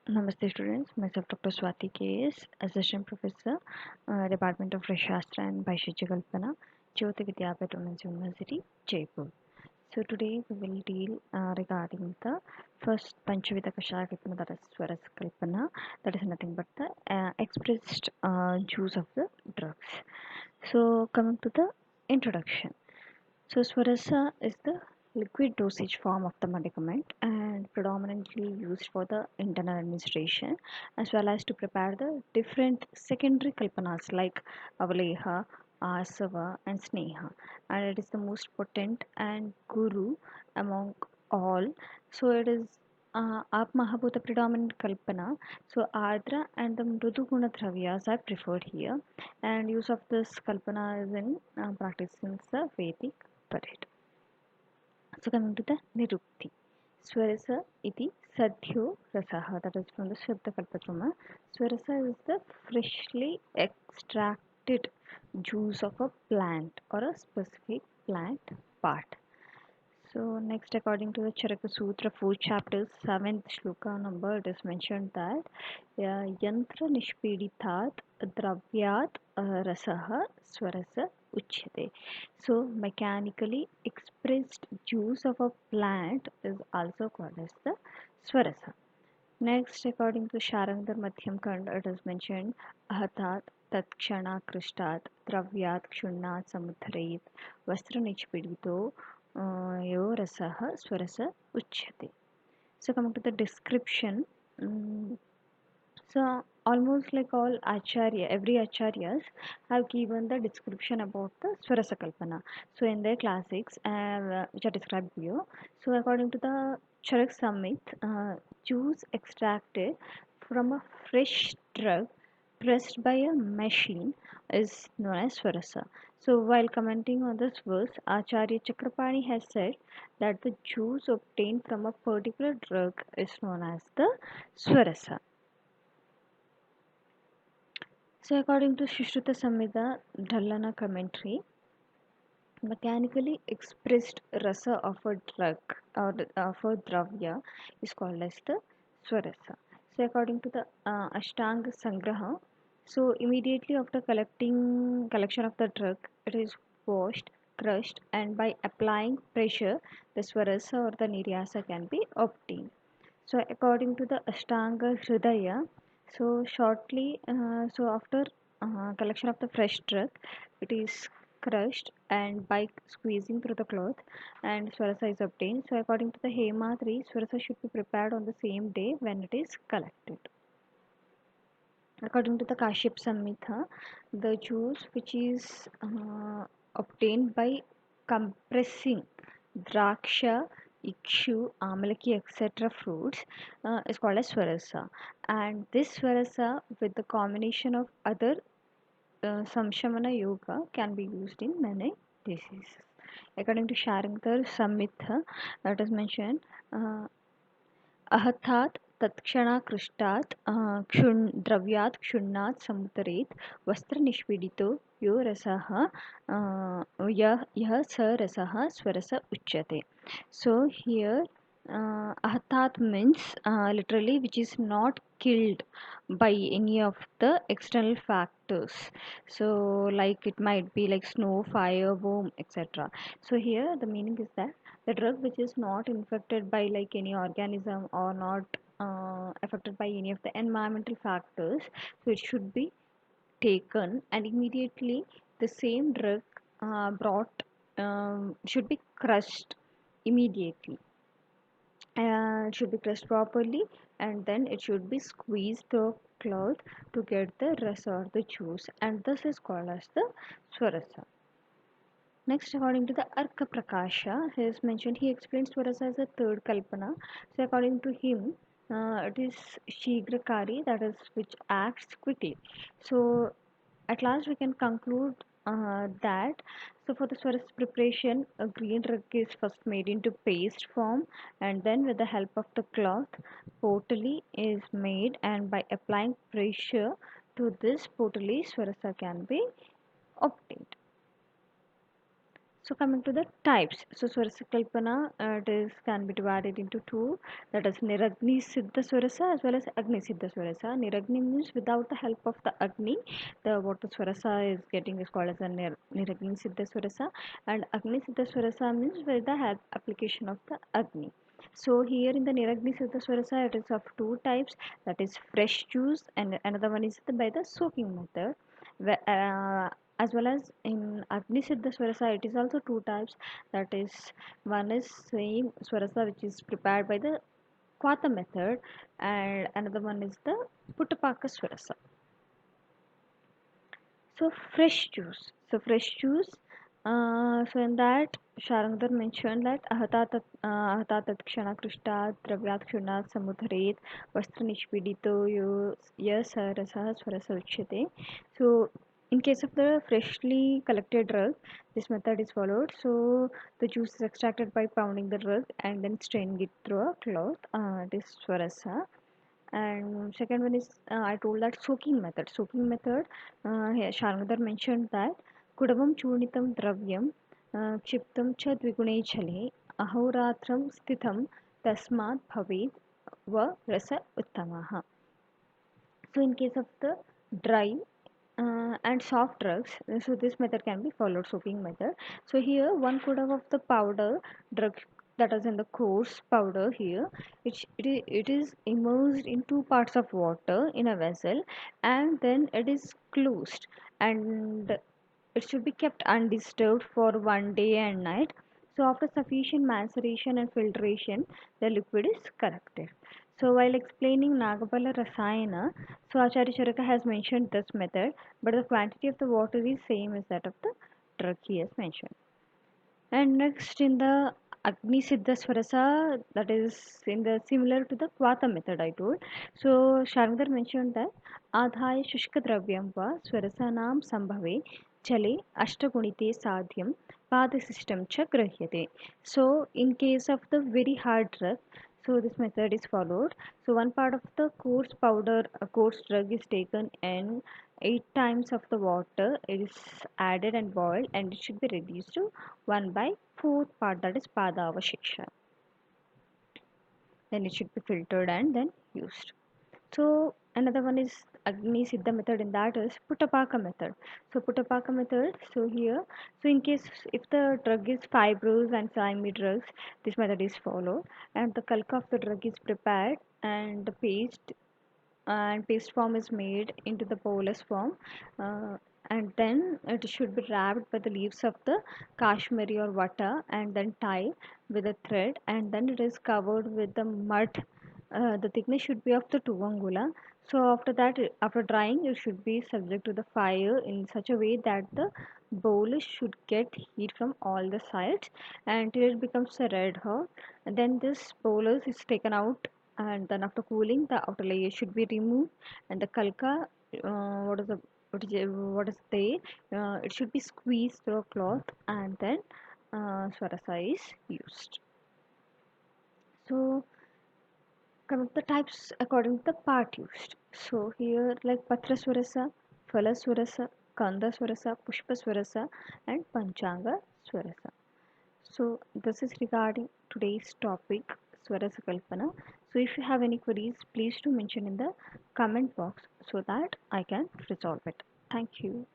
Namaste students, myself Dr. Swati KS, Assistant Professor, Department of Rashastra and Bhaishya Kalpana, Jyoti Vidyapith Women's University, Jaipur. So today we will deal regarding the first Panchavida Kashaya Kalpana, that is Swaras Kalpana, that is nothing but the expressed use of the drugs. So coming to the introduction. So Swarasa is the liquid dosage form of the medicament and predominantly used for the internal administration as well as to prepare the different secondary kalpanas like avaleha, asava and sneha, and it is the most potent and guru among all. So it is Aap Mahabhuta predominant kalpana. So Ardra and the Mrudu Guna Dravyas are preferred here, and use of this kalpana is in practice since the Vedic period. So coming to the Nirukti. Swarasa iti sadhyo rasaha, that is from the Shabda Kalpatruma. Swarasa is the freshly extracted juice of a plant or a specific plant part. So next, according to the Charaka Sutra, 4 chapters, 7th shloka number, it is mentioned that yantra nishpeditat dravyat rasaha swarasa uchyate. So mechanically expressed juice of a plant is also called as the swarasa. Next, according to Sharangdar Madhyam Kand, it is mentioned ahatat tatksana krishtat dravyat kshunnat samudharet vastra nichpidito yo rasaha swarasa uchyate. So coming to the description, so almost like all acharya, every acharyas have given the description about the Swarasa Kalpana. So in their classics, which are described below. So according to the Charak Samhit, juice extracted from a fresh drug pressed by a machine is known as Swarasa. So while commenting on this verse, Acharya Chakrapani has said that the juice obtained from a particular drug is known as the Swarasa. So according to Shishruta Samhita Dhallana commentary, mechanically expressed rasa of a drug or of a dravya is called as the swarasa. So according to the Ashtanga Sangraha, so immediately after collection of the drug, it is washed, crushed, and by applying pressure, the swarasa or the niryasa can be obtained. So according to the Ashtanga Hridaya, so shortly, so after collection of the fresh drug, it is crushed and by squeezing through the cloth and Swarasa is obtained. So according to the Hemadri, Swarasa should be prepared on the same day when it is collected. According to the Kashyap Samhita, the juice which is obtained by compressing draksha, ikshu, amalaki, etc. fruits is called as swarasa. And this swarasa with the combination of other samshamana yoga can be used in many diseases. According to Sharangar Samhita, it is mentioned अहथात् तत्क्षणाकृष्टात् द्रव्यात् क्षुण्णात् समुत्तरेत् वस्त्रनिष्पीडितो यो रसः यः स रसः स्वरस उच्यते. So here ahatat means literally which is not killed by any of the external factors. So like it might be like snow, fire, worm, etc. So here the meaning is that the drug which is not infected by like any organism or not affected by any of the environmental factors, so it should be taken and immediately the same drug brought should be crushed immediately. It should be crushed properly and then it should be squeezed through cloth to get the rest or the juice, and this is called as the swarasa. Next, according to the Arka Prakasha, he is mentioned, he explains Swarasa as a third Kalpana. So, according to him, it is Shigrakari, that is, which acts quickly. So, at last, we can conclude that. So, for the Swaras preparation, a green drug is first made into paste form, and then, with the help of the cloth, potali is made, and by applying pressure to this potali, Swarasa can be obtained. So coming to the types, so Swarasa Kalpana can be divided into two, that is Niragni Siddha Swarasa as well as Agni Siddha Swarasa. Niragni means without the help of the Agni, the what the Swarasa is getting is called as a Niragni Siddha Swarasa, and Agni Siddha Swarasa means with the help application of the Agni. So here in the Niragni Siddha Swarasa it is of two types, that is fresh juice and another one is by the soaking method. As well as in Agni Siddha Swarasa, it is also two types. That is, one is same Swarasa which is prepared by the Kwata method, and another one is the Puttapaka Swarasa. So fresh juice. So fresh juice. So in that Sharangdar mentioned that ahata kshana krishta dravyat kshuna samudharet vastra nishpidito yas rasah swarasa uchyate. So in case of the freshly collected drug, this method is followed. So the juice is extracted by pounding the drug and then straining it through a cloth. This swarasa. And second one is I told that soaking method here Sharmadar mentioned that kudavam churnitam dravyam क्षिप्तं च द्विगुणे जले अहोरात्रं स्थितं तस्मात् भवेत् व रस उत्तमः. So in case of the dry and soft drugs, so this method can be followed, soaking method. So here 1 cup of the powder drug, that is in the coarse powder here, it is immersed in 2 parts of water in a vessel, and then it is closed, and it should be kept undisturbed for 1 day and night. So after sufficient maceration and filtration, the liquid is corrected. So while explaining Nagapala Rasayana, so Acharya Charaka has mentioned this method, but the quantity of the water is same as that of the drug he has mentioned. And next in the Agni Siddha Swarasa, that is in the similar to the Kvata method I told. So Sharmadar mentioned that Adhaya Shushka Dravyam va Swarasanam Sambhave Chale Ashtagunite Sadhyam Pada system cha grahyate. So in case of the very hard drug, so this method is followed. So one part of the coarse powder, a coarse drug is taken and 8 times of the water is added and boiled, and it should be reduced to 1 by 4th part, that is Padavashiksha. Then it should be filtered and then used. So another one is Agni Siddha method, in that is Puttapaka method. So Puttapaka method, so here, so in case if the drug is fibrous and slimy drugs, this method is followed, and the kalka of the drug is prepared and the paste form is made into the bolus form, uh, and then it should be wrapped by the leaves of the kashmiri or vata and then tied with a thread, and then it is covered with the mud. The thickness should be of the 2 angula. So after that, after drying, it should be subject to the fire in such a way that the bolus should get heat from all the sides until it becomes a red hot. And then this bolus is taken out, and then after cooling the outer layer should be removed, and the kalka, what is the what is there, it should be squeezed through a cloth, and then swarasa is used. So coming to the types according to the part used, so here like patra swarasa, phala swarasa, kanda swarasa, pushpa swarasa, and panchanga swarasa. So this is regarding today's topic, Swarasa Kalpana. So if you have any queries, please do mention in the comment box so that I can resolve it. Thank you.